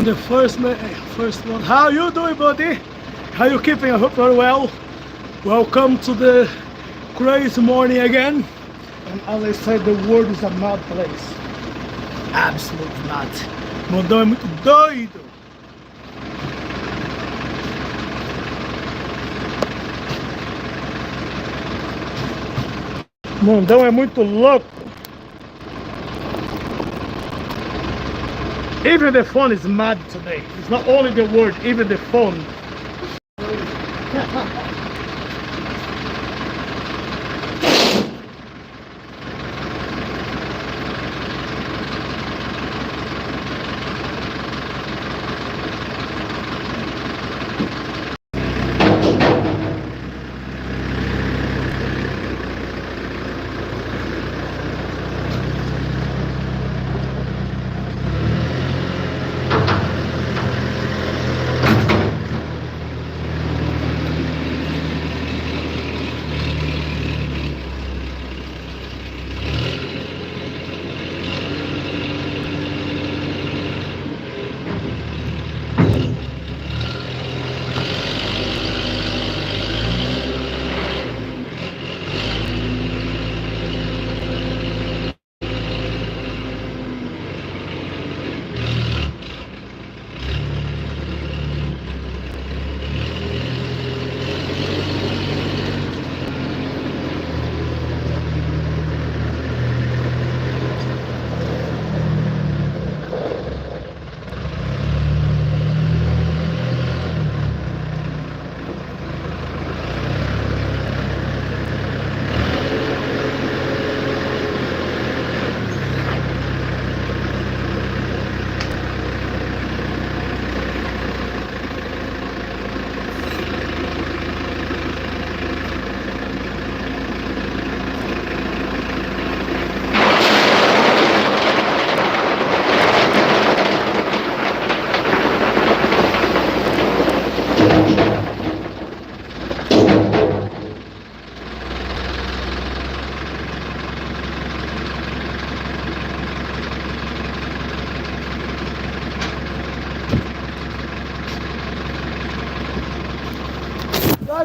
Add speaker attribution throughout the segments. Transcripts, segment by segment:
Speaker 1: the first one. How you doing, buddy? How you keeping? I hope very well. Welcome to the crazy morning again. And as I said, the world is a mad place. Absolute mad. Mundo é muito doido. Mundão é muito louco. Even the phone is mad today. It's not only the word, even the phone.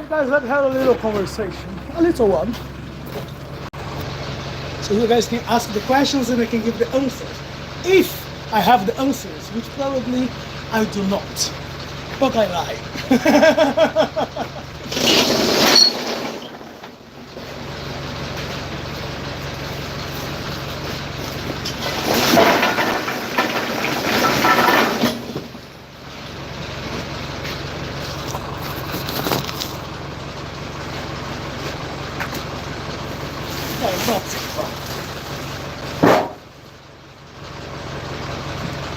Speaker 1: Guys, let's have a little conversation, a little one. So you guys can ask the questions and I can give the answers. If I have the answers, which probably I do not, but I lie.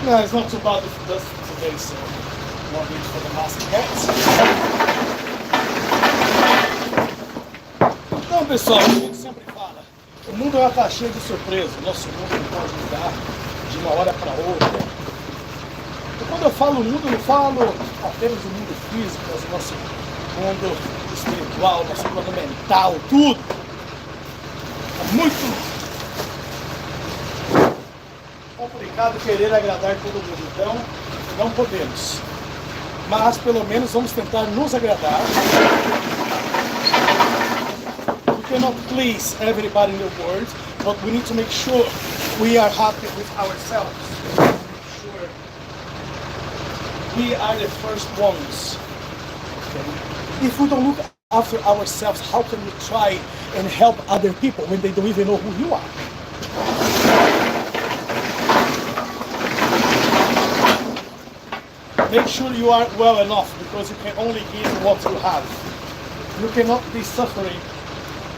Speaker 1: No, it's not too bad if it does today, so no need for the mask yet. Então, pessoal, a gente sempre fala, o mundo é uma caixinha de surpresa, o nosso mundo não pode mudar de uma hora para outra. E quando eu falo mundo, eu não falo apenas do mundo físico, mas o nosso mundo espiritual, nosso plano mental, tudo. É muito complicado querer agradar todo mundo, então não podemos, mas pelo menos vamos tentar nos agradar. We cannot please everybody in the world, but we need to make sure we are happy with ourselves. Make sure we are the first ones. Okay? If we don't look after ourselves, how can we try and help other people when they don't even know who you are? Make sure you are well enough, because you can only give what you have. You cannot be suffering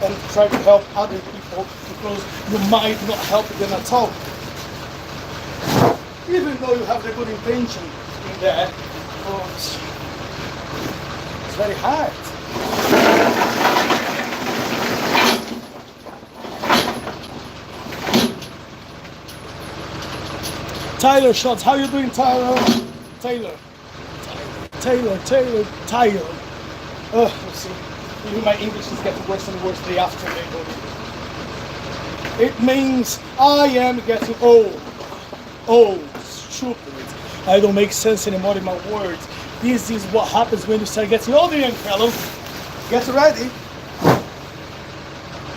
Speaker 1: and try to help other people because you might not help them at all. Even though you have the good intention in there, but it's very hard. Tyler Shots, how you doing, Tyler? Tyler. Let's see. Even my English is getting worse and worse day after day. It means I am getting old. Old, stupid. I don't make sense anymore in my words. This is what happens when you start getting older, young fellow. Get ready.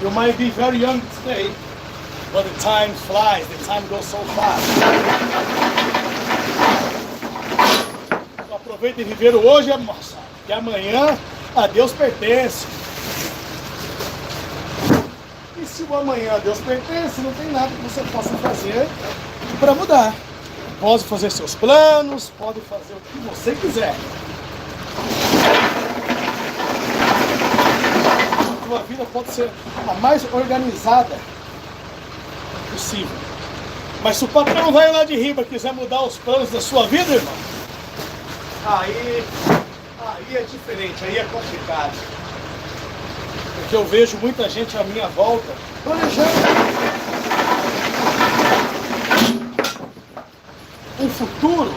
Speaker 1: You might be very young today, but the time flies, the time goes so fast. Então aproveita e viver o hoje, moça, que amanhã a Deus pertence. E se o amanhã a Deus pertence, não tem nada que você possa fazer para mudar. Pode fazer seus planos, pode fazer o que você quiser. A sua vida pode ser a mais organizada possível. Mas se o patrão vai lá de riba e quiser mudar os planos da sua vida, irmão, aí é diferente, aí é complicado. Porque eu vejo muita gente à minha volta planejando um futuro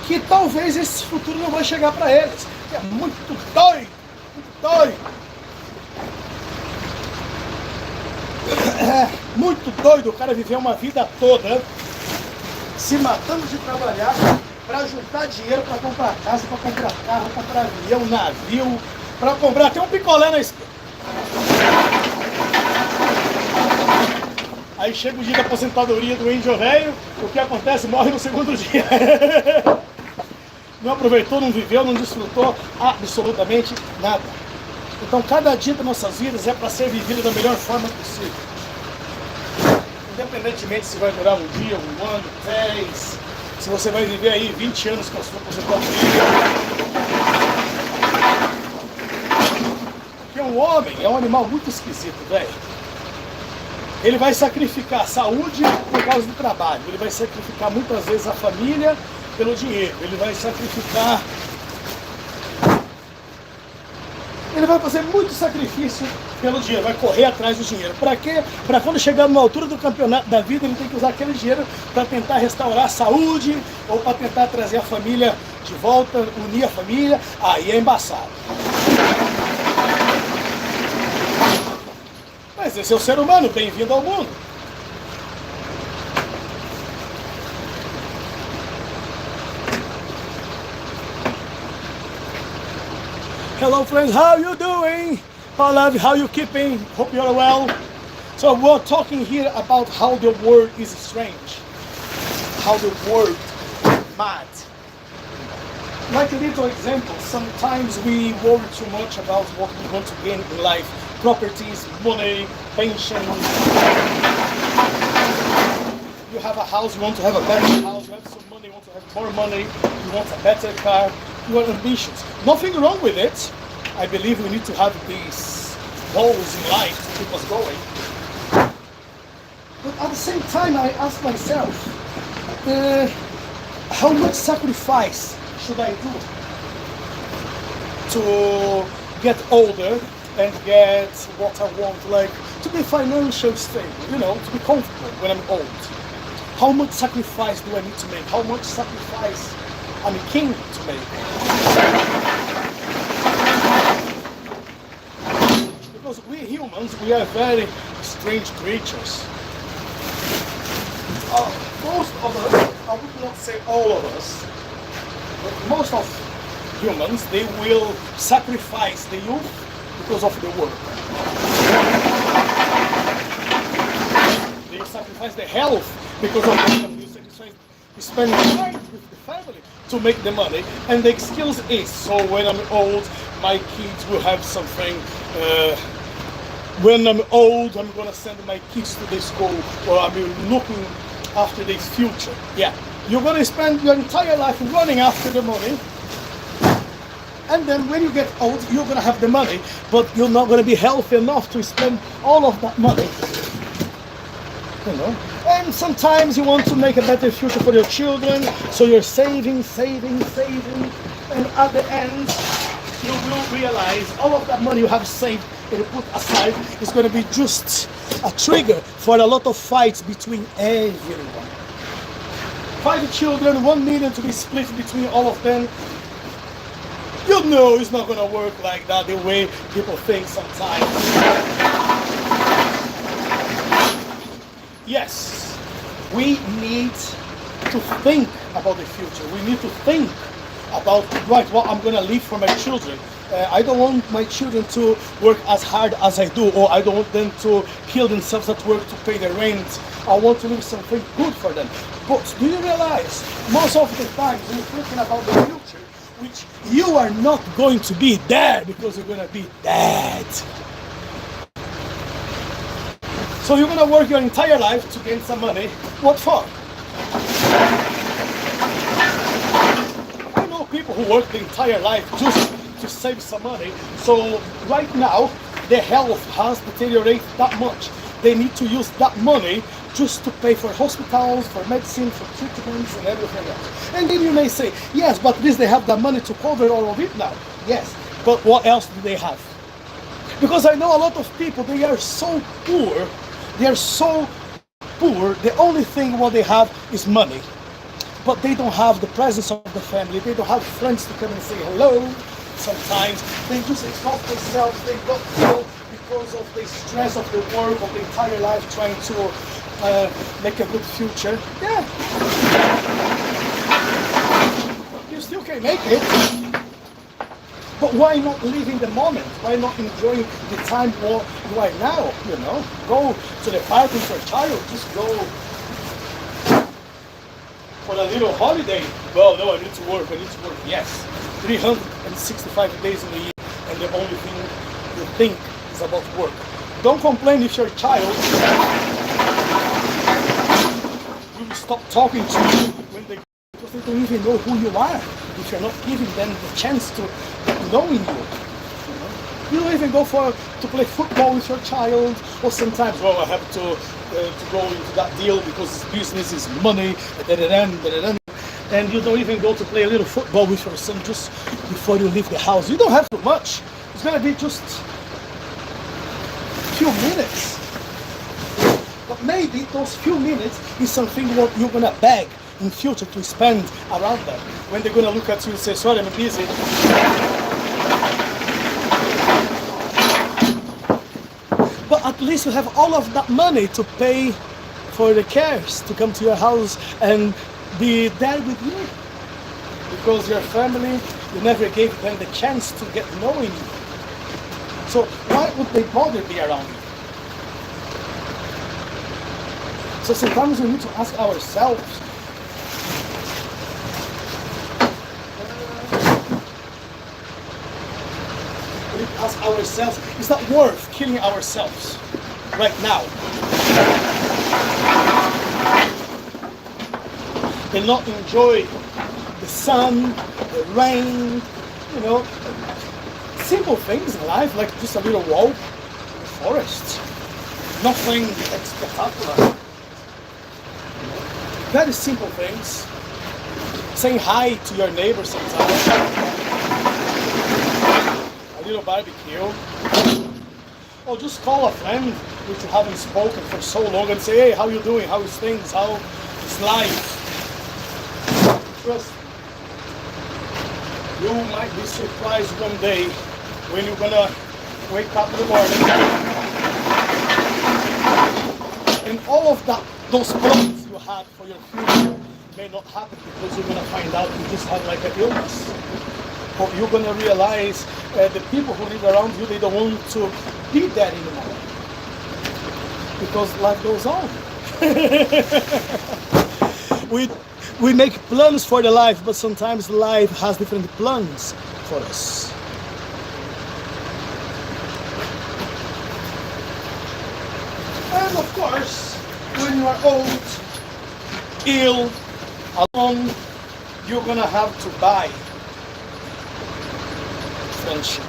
Speaker 1: que talvez esse futuro não vai chegar para eles. É muito doido, muito doido. É muito doido o cara viver uma vida toda se matando de trabalhar para juntar dinheiro para comprar casa, para comprar carro, comprar avião, navio, para comprar até um picolé na esquina. Aí chega o dia da aposentadoria do índio velho, o que acontece? Morre no segundo dia. Não aproveitou, não viveu, não desfrutou absolutamente nada. Então cada dia das nossas vidas é para ser vivido da melhor forma possível. Independentemente se vai durar um dia, um ano, 10, se você vai viver aí 20 anos com a sua aposentadoria. Porque um homem é um animal muito esquisito, velho. Ele vai sacrificar a saúde por causa do trabalho. Ele vai sacrificar muitas vezes a família pelo dinheiro. Ele vai sacrificar... Ele vai fazer muito sacrifício pelo dinheiro, vai correr atrás do dinheiro. Para quê? Para quando chegar numa altura do campeonato da vida, ele tem que usar aquele dinheiro para tentar restaurar a saúde ou para tentar trazer a família de volta, unir a família. Aí é embaçado. Mas esse é o ser humano, bem-vindo ao mundo. Hello friends, how you doing? How love, how you keeping? Hope you're well. So we're talking here about how the world is strange. How the world mad. Like a little example, sometimes we worry too much about what we want to gain in life. Properties, money, pension. You have a house, you want to have a better house. You have some money, you want to have more money. You want a better car. You want ambitions. Nothing wrong with it. I believe we need to have these goals in life to keep us going. But at the same time, I ask myself, how much sacrifice should I do to get older and get what I want, like to be financially stable, you know, to be comfortable when I'm old? How much sacrifice do I need to make? How much sacrifice I'm keen to make? Because we humans, we are very strange creatures. Most of us, I would not say all of us, but most of humans, they will sacrifice the youth because of the work. They sacrifice their health because of the work. They sacrifice spending time with the family to make the money. And the excuse is, so when I'm old, my kids will have something. When I'm old, I'm going to send my kids to the school, or I'm looking after their future. Yeah, you're going to spend your entire life running after the money. And then when you get old, you're going to have the money, but you're not going to be healthy enough to spend all of that money. You know? And sometimes you want to make a better future for your children, so you're saving. And at the end, you will realize all of that money you have saved and put aside is going to be just a trigger for a lot of fights between everyone. 5 children, 1 million to be split between all of them. You know it's not going to work like that, the way people think sometimes. Yes, we need to think about the future. We need to think about, right, what I'm going to leave for my children. I don't want my children to work as hard as I do, or I don't want them to kill themselves at work to pay their rent. I want to leave something good for them. But do you realize, most of the time when you're thinking about the future, which you are not going to be there because you're going to be dead. So you're going to work your entire life to gain some money. What for? I know people who work the entire life just to save some money. So right now, their health has deteriorated that much. They need to use that money just to pay for hospitals, for medicine, for treatments and everything else. And then you may say, yes, but at least they have the money to cover all of it now. Yes, but what else do they have? Because I know a lot of people, they are so poor. They are so poor, the only thing what they have is money. But they don't have the presence of the family. They don't have friends to come and say hello. Sometimes they just exhaust themselves. They got ill because of the stress of the work of the entire life trying to make a good future. Yeah. You still can make it. But why not live in the moment? Why not enjoy the time what you are now, you know? Go to the park with your child, just go for a little holiday. Well, no, I need to work. Yes, 365 days in a year, and the only thing you think is about work. Don't complain if your child will stop talking to you when they, because they don't even know who you are. If you're not giving them the chance to get knowing you. You don't even go to play football with your child, or sometimes, well, I have to go into that deal because business is money, and you don't even go to play a little football with your son just before you leave the house. You don't have too much. It's gonna be just a few minutes. But maybe those few minutes is something what you're gonna beg in future to spend around them. When they're gonna look at you and say, sorry, I'm busy. But at least you have all of that money to pay for the cares, to come to your house and be there with you. Because your family, you never gave them the chance to get knowing you. So why would they bother be around you? So sometimes we need to ask ourselves, is that worth killing ourselves right now? And not enjoy the sun, the rain, you know, simple things in life, like just a little walk in the forest. Nothing spectacular. Very simple things. Saying hi to your neighbor sometimes. Little barbecue, or just call a friend which you haven't spoken for so long and say, hey, how you doing, how is things, how is life? Trust me, you might be surprised one day when you're gonna wake up in the morning and all of those plans you had for your future may not happen because you're gonna find out you just had like an illness. But you're going to realize the people who live around you, they don't want to be there anymore. Because life goes on. we make plans for the life, but sometimes life has different plans for us. And of course, when you are old, ill, alone, you're going to have to buy friendship.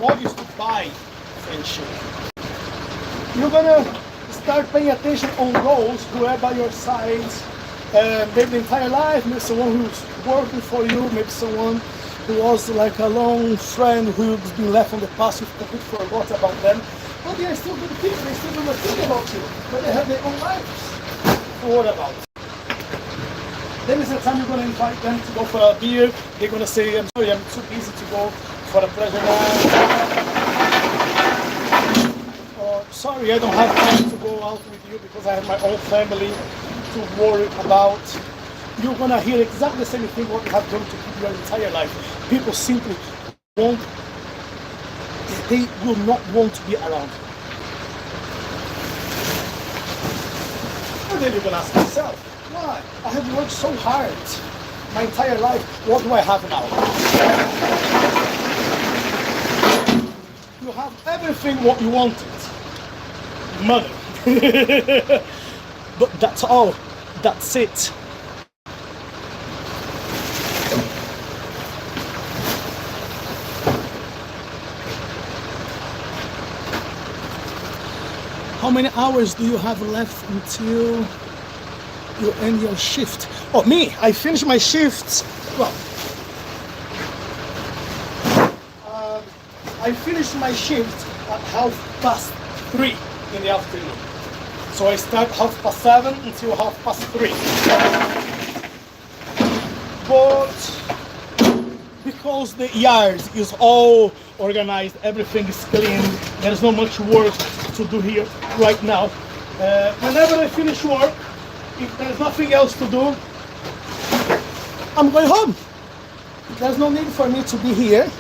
Speaker 1: What is to buy friendship? You're gonna start paying attention on those who are by your side, maybe the entire life, maybe someone who's working for you, maybe someone who was like a long friend who's been left on the past, you completely forgot about them, but they are still good people, they still gonna think about you, but they have their own lives to worry about. Then is the time you're going to invite them to go for a beer. They're going to say, I'm sorry, I'm too busy to go for a pleasure now. Or, sorry, I don't have time to go out with you because I have my own family to worry about. You're gonna hear exactly the same thing what you have done to keep your entire life. People simply won't, they will not want to be around you. And then you're gonna ask yourself, why? I have worked so hard my entire life. What do I have now? You have everything what you wanted. Money. But that's all. That's it. How many hours do you have left until you end your shift? Oh, me, I finish my shifts. Well, I finish my shift at 3:30 in the afternoon. So I start 7:30 until 3:30. But because the yard is all organized, everything is clean, there's not much work to do here right now. Whenever I finish work, if there's nothing else to do, I'm going home. There's no need for me to be here.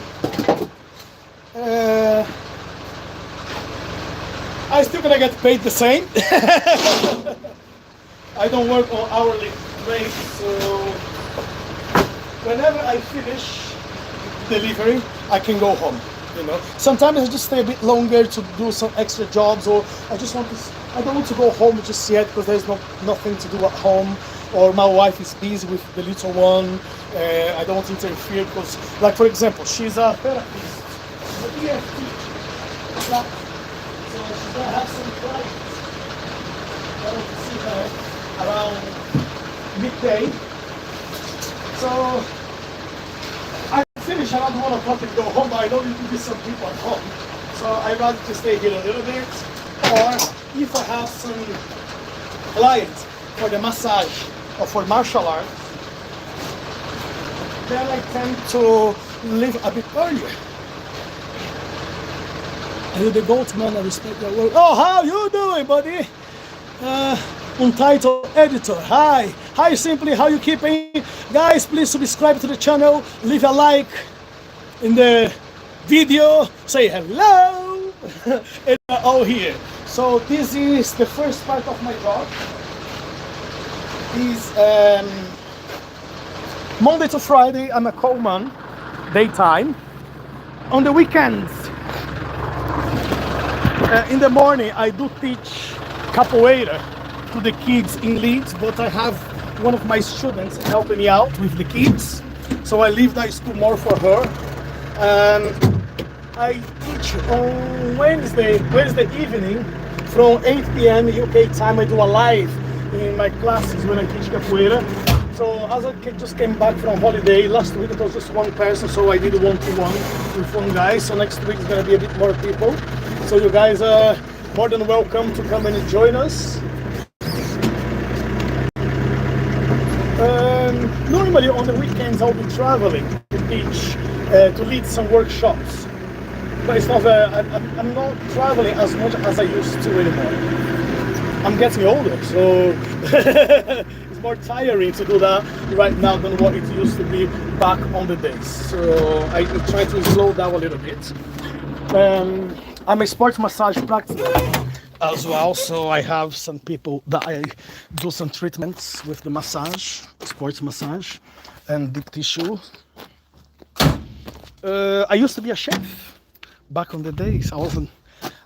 Speaker 1: I still gonna get paid the same. I don't work on hourly rate, so whenever I finish delivery, I can go home. You know, sometimes I just stay a bit longer to do some extra jobs, or I just want to. I don't want to go home just yet because there's nothing to do at home, or my wife is busy with the little one. I don't want to interfere because, like for example, she's a therapist, she's a EFT teacher, so she's gonna have some clients. I want to see her around midday. So I finish around 1 o'clock and go home, but I know you be some people at home. So I'd rather to stay here a little bit. Or if I have some clients for the massage or for martial arts, then I tend to leave a bit earlier. And the Goldman, I respect your work. Oh, how you doing, buddy? Untitled editor, hi. Hi, simply, how you keeping? Guys, please subscribe to the channel, leave a like in the video, say hello, and we're all here. So this is the first part of my job. Is Monday to Friday, I'm a coalman, daytime. On the weekends, in the morning, I do teach capoeira to the kids in Leeds, but I have one of my students helping me out with the kids, so I leave that school more for her. I teach on Wednesday evening from 8 p.m. UK time. I do a live in my classes when I teach capoeira. So as I just came back from holiday, last week it was just one person, so I did one-to-one with one guy. So next week is gonna be a bit more people. So you guys are more than welcome to come and join us. Normally on the weekends I'll be traveling to teach, to lead some workshops. But it's not, I'm not traveling as much as I used to anymore. I'm getting older, so it's more tiring to do that right now than what it used to be back on the days. So I try to slow down a little bit. I'm a sports massage practitioner as well, so I have some people that I do some treatments with the massage, sports massage, and deep tissue. I used to be a chef back on the days. I was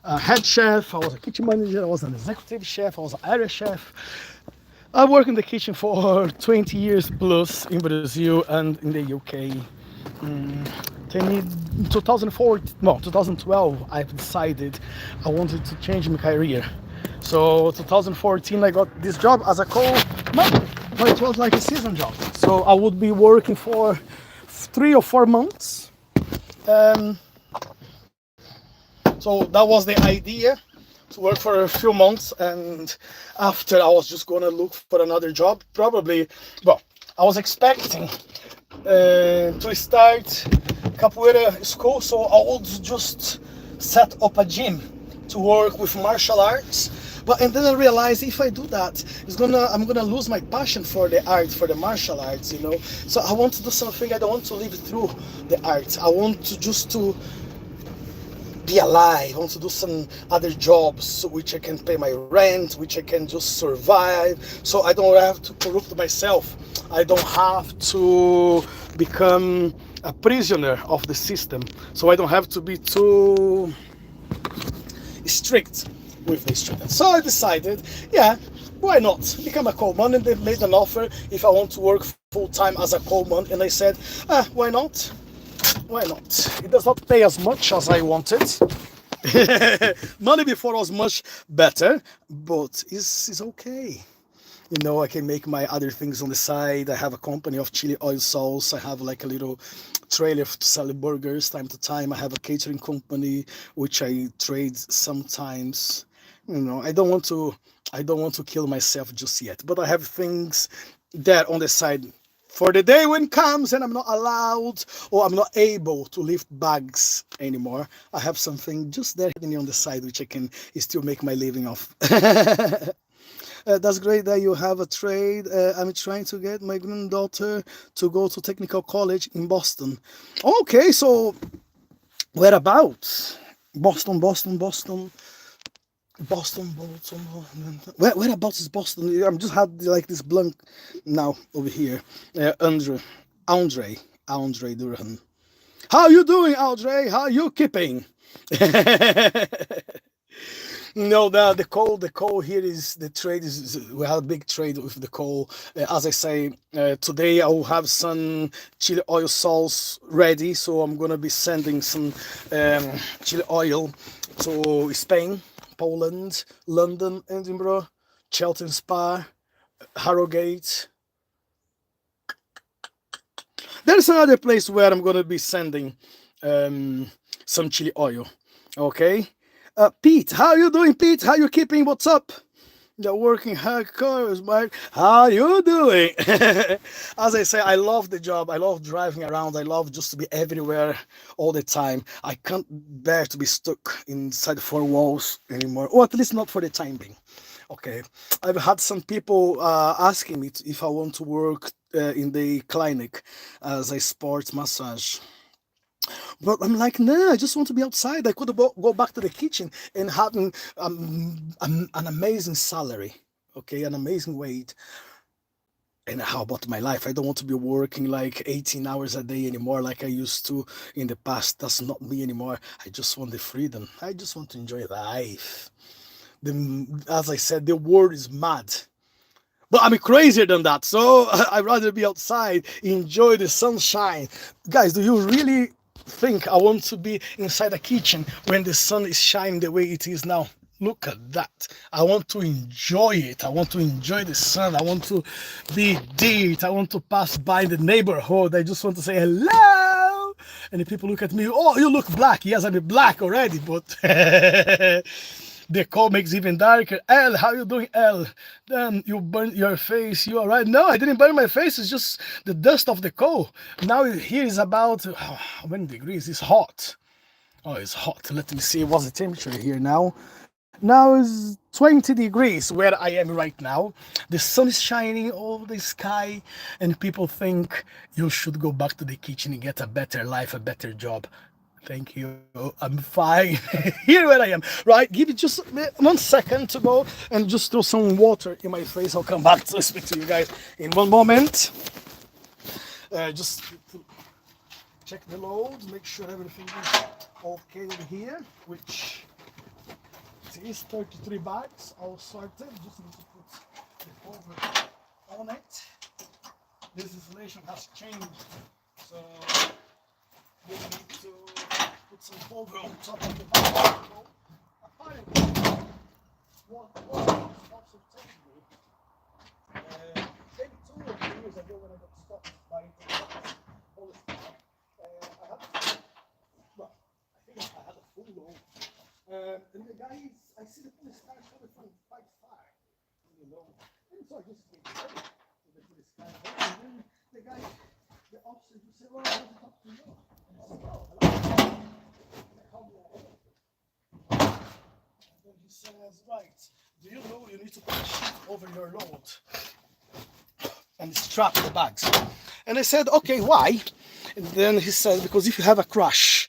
Speaker 1: a head chef, I was a kitchen manager, I was an executive chef, I was an area chef. I worked in the kitchen for 20 years plus in Brazil and in the UK. In 2012, I decided I wanted to change my career. So 2014, I got this job as a co-man, but it was like a season job. So I would be working for 3 or 4 months. So that was the idea, to work for a few months, and after I was just gonna look for another job. Probably, well, I was expecting to start capoeira school, so I would just set up a gym to work with martial arts. But and then I realized if I do that, I'm gonna lose my passion for the art, for the martial arts, you know. So I want to do something. I don't want to live through the art. I want to just to be alive. I want to do some other jobs which I can pay my rent, which I can just survive. So I don't have to corrupt myself. I don't have to become a prisoner of the system. So I don't have to be too strict with the students. So I decided, yeah, why not become a coalman? And they made an offer if I want to work full time as a coalman, and I said, why not? Why not? It does not pay as much as I wanted. Money before was much better, but it's okay. You know, I can make my other things on the side. I have a company of chili oil sauce. I have like a little trailer to sell burgers time to time. I have a catering company which I trade sometimes. You know, I don't want to kill myself just yet, but I have things there on the side for the day when comes and I'm not allowed or I'm not able to lift bags anymore. I have something just there hidden on the side which I can still make my living off. That's great that you have a trade. I'm trying to get my granddaughter to go to technical college in Boston. Okay, so whereabouts? Boston, Boston, Boston. Boston, Boston. Whereabouts is Boston? I'm just had like this blank now over here. Andre Durhan. How you doing, Andre? How you keeping? No, the coal here is the trade is we have a big trade with the coal. As I say, today I will have some chili oil sauce ready, so I'm gonna be sending some chili oil to Spain, Poland, London, Edinburgh, Cheltenham Spa, Harrogate. There's another place where I'm gonna be sending some chili oil. Okay. Pete, how you doing, Pete? How you keeping? What's up? You're working hardcore, Mike. How you doing? As I say, I love the job. I love driving around. I love just to be everywhere all the time. I can't bear to be stuck inside the four walls anymore, or at least not for the time being. Okay, I've had some people asking me if I want to work in the clinic as a sports massage. But I'm like, no, I just want to be outside. I could go back to the kitchen and have an amazing salary, okay, an amazing wage. And how about my life? I don't want to be working like 18 hours a day anymore like I used to in the past. That's not me anymore. I just want the freedom. I just want to enjoy life. As I said, the world is mad. But I'm crazier than that. So I'd rather be outside, enjoy the sunshine. Guys, do you really think I want to be inside a kitchen when the sun is shining the way it is now? Look at that. I want to enjoy it. I want to enjoy the sun. I want to be dirt. I want to pass by the neighborhood. I just want to say hello. And the people look at me, oh, you look black. Yes, I'm black already, but the coal makes even darker. El, how you doing, El? Then you burn your face. You all right? No, I didn't burn my face. It's just the dust of the coal. Now here is about how many degrees? It's hot. Oh, it's hot. Let me see what's the temperature here now. Now is 20 degrees where I am right now. The sun is shining over the sky, and people think you should go back to the kitchen and get a better life, a better job. Thank you. I'm fine. Here where I am. Right. Give it just 1 second to go and just throw some water in my face. I'll come back to speak to you guys in one moment. Just check the load, make sure everything is okay over here, which it is 33 bags all sorted. Just need to put the cover on it. This installation has changed, so we need to put some cover on top of the bag. Apparently, what is also technical, maybe 2 or 3 years ago when I got stopped by all this stuff, I had, well, I think I had a full load. And the guys, I see the police cars coming from quite far, you know, and so I just gave it to the police car. And then the guy, the officer, just said, well, I want to talk to you. And I said, oh, hello. And then he says, right, Do you know you need to put a sheet over your load and strap the bags? And I said, okay, why? And then he said, because if you have a crash,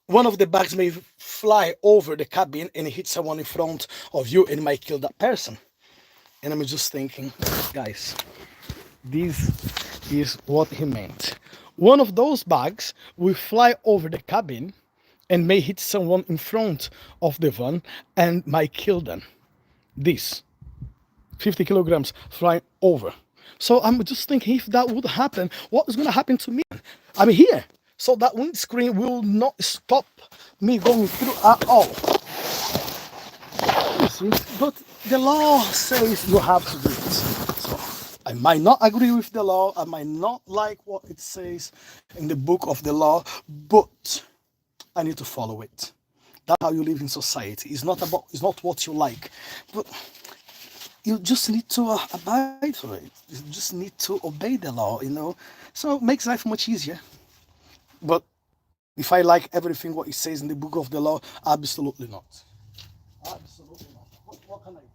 Speaker 1: one of the bags may fly over the cabin and hit someone in front of you and might kill that person. And I'm just thinking, guys, this is what he meant. One of those bags will fly over the cabin and may hit someone in front of the van and might kill them. This 50 kilograms flying over. So I'm just thinking, if that would happen, what is going to happen to me? I'm here, so that windscreen will not stop me going through at all. You see? But the law says you have to do it. So I might not agree with the law, I might not like what it says in the book of the law, but I need to follow it. That's how you live in society. It's not what you like, but you just need to abide for it. You just need to obey the law, you know. So it makes life much easier. But if I like everything what it says in the book of the law, absolutely not. Absolutely not. What can I do?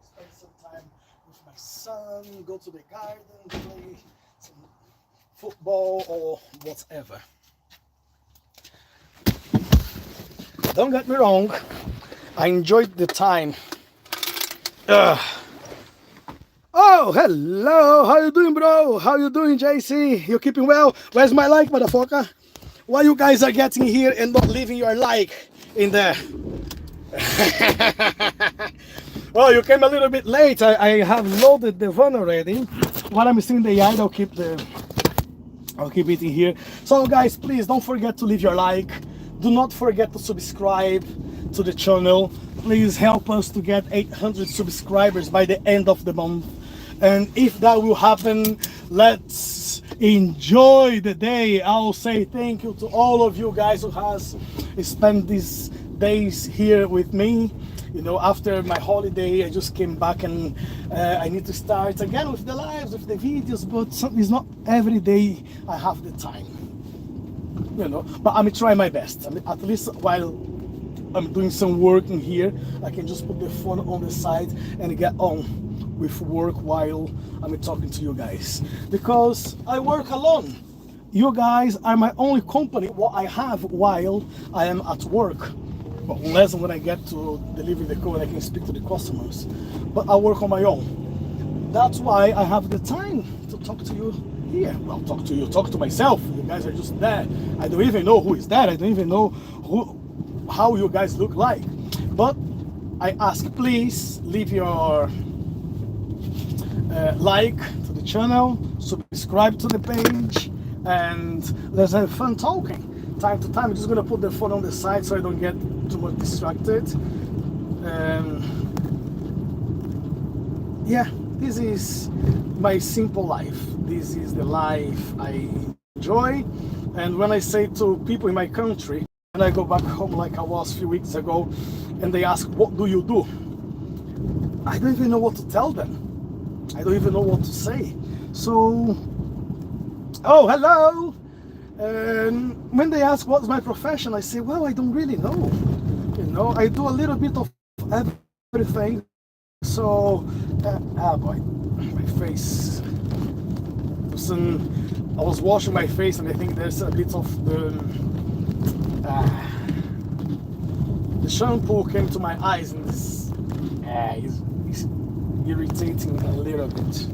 Speaker 1: Spend some time with my son, go to the garden, play some football or whatever. Don't get me wrong, I enjoyed the time. Oh, hello, how you doing, bro? How you doing, JC? You keeping well? Where's my like, motherfucker? Why you guys are getting here and not leaving your like in there? Oh, you came a little bit late. I have loaded the van already. While I'm still in the yard, I'll keep it in here. So guys, please don't forget to leave your like. Do not forget to subscribe to the channel. Please help us to get 800 subscribers by the end of the month. And if that will happen, let's enjoy the day. I'll say thank you to all of you guys who has spent these days here with me. You know, after my holiday, I just came back and I need to start again with the lives, with the videos, but it's not every day I have the time. You know, but I'm trying my best. I mean, at least while I'm doing some work in here, I can just put the phone on the side and get on with work while I'm talking to you guys. Because I work alone. You guys are my only company, what I have while I am at work. But unless when I get to deliver the code, I can speak to the customers. But I work on my own. That's why I have the time to talk to you here. Well, talk to myself. You guys are just there. I don't even know who is there. I don't even know how you guys look like. But I ask, please leave your like to the channel, subscribe to the page, and let's have fun talking. Time to time, I'm just gonna put the phone on the side so I don't get too much distracted. Yeah, this is my simple life. This is the life I enjoy. And when I say to people in my country, when I go back home like I was a few weeks ago, and they ask, what do you do? I don't even know what to tell them. I don't even know what to say. So, oh, hello. And when they ask what's my profession, I say, well, I don't really know. You know, I do a little bit of everything. So, boy, my face. I was washing my face, and I think there's a bit of the shampoo came to my eyes, and this is irritating a little bit.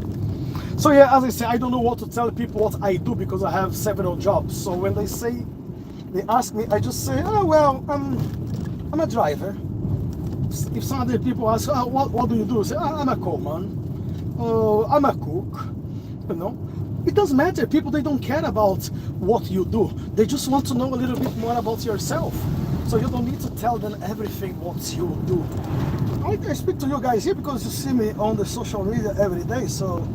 Speaker 1: So yeah, as I say, I don't know what to tell people what I do because I have several jobs. So when they ask me, I just say, oh well, I'm a driver. If some other people ask, oh, what do you do? I say, oh, I'm a coalman. Oh, I'm a cook. You know, it doesn't matter. People, they don't care about what you do. They just want to know a little bit more about yourself. So you don't need to tell them everything what you do. I speak to you guys here because you see me on the social media every day. So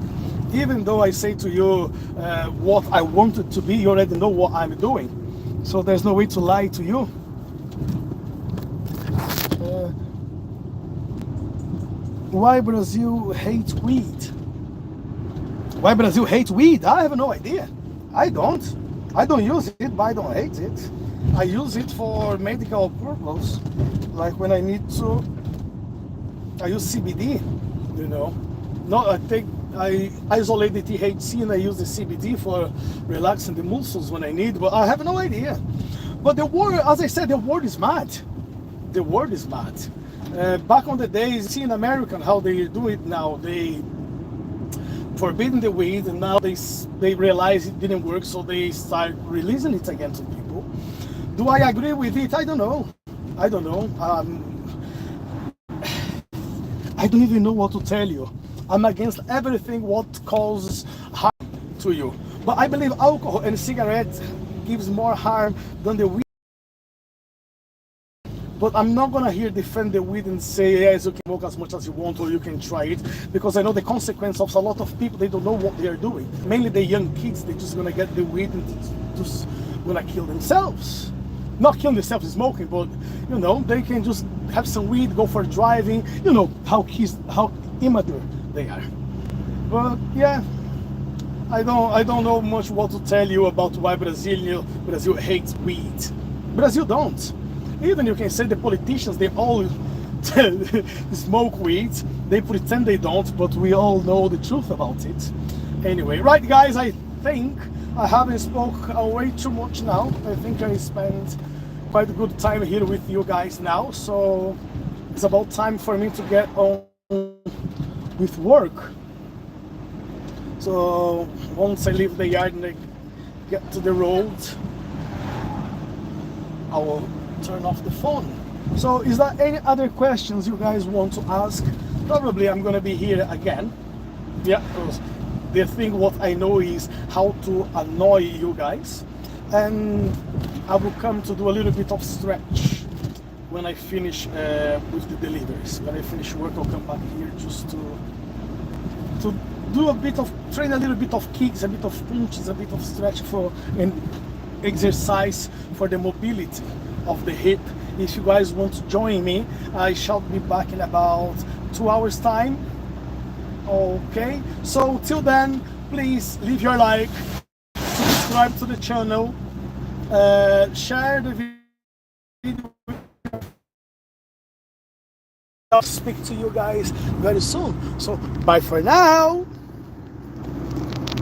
Speaker 1: even though I say to you what I want it to be, you already know what I'm doing. So there's no way to lie to you. Why Brazil hates weed? Why Brazil hates weed? I have no idea. I don't use it, but I don't hate it. I use it for medical purpose. Like when I need to, I use CBD, you know. I isolate the THC and I use the CBD for relaxing the muscles when I need, but I have no idea. But the world, as I said, the world is mad. The world is mad. Back on the days, see in America how they do it now. They forbidden the weed, and now they realize it didn't work, so they start releasing it again to people. Do I agree with it? I don't know. I don't know. I don't even know what to tell you. I'm against everything what causes harm to you. But I believe alcohol and cigarettes gives more harm than the weed. But I'm not gonna here defend the weed and say, yes, you can smoke as much as you want or you can try it, because I know the consequence of a lot of people. They don't know what they are doing. Mainly the young kids, they're just gonna get the weed and just gonna kill themselves. Not killing themselves smoking, but you know, they can just have some weed, go for driving. You know how immature they are. But yeah, I don't know much what to tell you about why Brazil hates weed. Brazil don't. Even you can say the politicians, they all smoke weed. They pretend they don't, but we all know the truth about it. Anyway, right guys, I think I haven't spoke way too much now. I think I spent quite a good time here with you guys now. So it's about time for me to get on with work. So once I leave the yard and I get to the road, I will turn off the phone. So is there any other questions you guys want to ask? Probably I'm gonna be here again. Yeah, because the thing what I know is how to annoy you guys, and I will come to do a little bit of stretch when I finish with the deliveries. When I finish work, I'll come back here just to do a bit of, train a little bit of kicks, a bit of punches, a bit of stretch for and exercise for the mobility of the hip. If you guys want to join me, I shall be back in about 2 hours time. Okay, so till then, please leave your like, subscribe to the channel, share the video. I'll speak to you guys very soon. So bye for now.